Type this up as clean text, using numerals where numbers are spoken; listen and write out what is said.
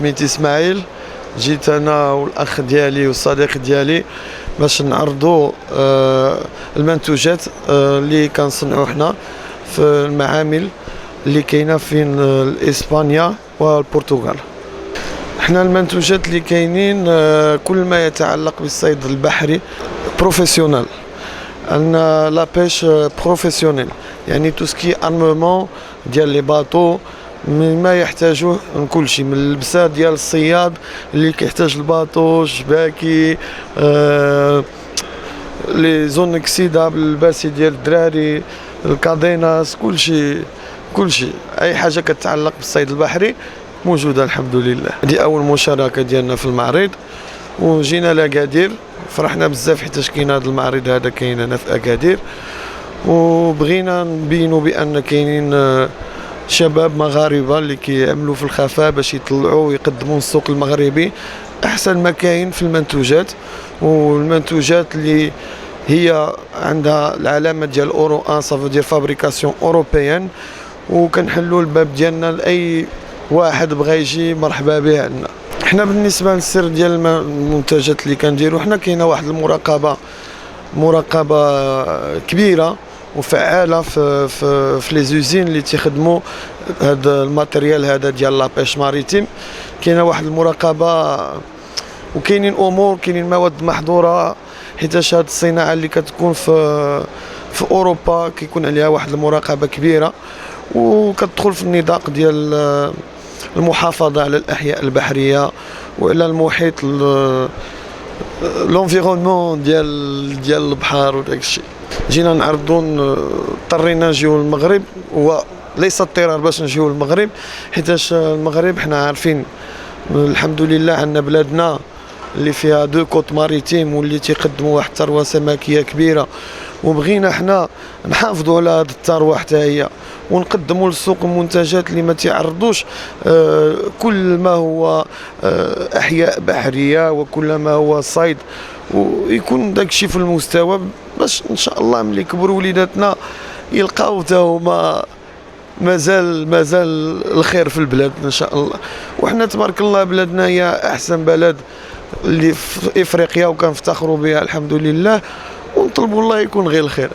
سميتي اسماعيل. جيت انا والاخ ديالي والصديق ديالي باش نعرضوا المنتوجات اللي كنصنعوا حنا في المعامل اللي كاينه في اسبانيا والبرتغال. حنا المنتوجات اللي كاينين كل ما يتعلق بالصيد البحري بروفيسيونيل، عندنا لا بيش بروفيسيونيل، يعني تو سكي ارممون ديال لي باطو، من ما يحتاجوه من كل شيء، من اللبسه ديال الصياد اللي كيحتاج الباطو، الشباكي، لي زون اكسيدابل، اللباسي ديال الدراري، الكاديناس، كل شيء اي حاجه كتعلق بالصيد البحري موجوده الحمد لله. هذه اول مشاركه ديالنا في المعرض، وجينا لاكادير، فرحنا بزاف حيتاش كاين هذا المعرض هذا كاين هنا في اكادير، وبغينا نبينوا بان كاينين شباب مغاربه اللي كيعملوا في الخفاء باش يطلعوا ويقدموا السوق المغربي احسن ما كاين في المنتوجات، والمنتوجات اللي هي عندها العلامه ديال اورو ان صافو دير فابريكاسيون اوروبيان، وكنحلوا الباب ديالنا لاي واحد بغى يجي مرحبا به عندنا. حنا بالنسبه للسر ديال المنتجات اللي كنديروا حنا، كاينه واحد مراقبه كبيره وفعاله في لي زوزين اللي تيخدموا هذا الماتيريال هذا ديال لابيش ماريتيم. كاينه واحد المراقبه، وكاينين امور، كاينين مواد محظوره، حيتاش هذه الصناعه اللي كتكون في اوروبا كيكون عليها واحد المراقبه كبيره، وكتدخل في النطاق ديال المحافظه على الاحياء البحريه وعلى المحيط، لونفيرونمون ديال البحر وداك الشيء. جينا نعرضوا، اضطرينا نجيو للمغرب، وليس اضطرار باش نجيو للمغرب، حيتاش المغرب حنا عارفين الحمد لله عندنا بلادنا اللي فيها دو كوت ماريتيم واللي تيقدموا واحد الثروه سمكيه كبيره، وبغينا حنا نحافظوا على هذه الثروه حتى هي، ونقدموا للسوق المنتجات اللي ما تعرضوش كل ما هو احياء بحريه وكل ما هو صيد، ويكون داك الشيء في المستوى، باش ان شاء الله ملي يكبروا وليداتنا يلقاو حتى هما مازال الخير في البلاد ان شاء الله. وحنا تبارك الله بلادنا هي احسن بلد اللي في افريقيا وكنفتخروا بها الحمد لله، ونطلبوا الله يكون غير الخير.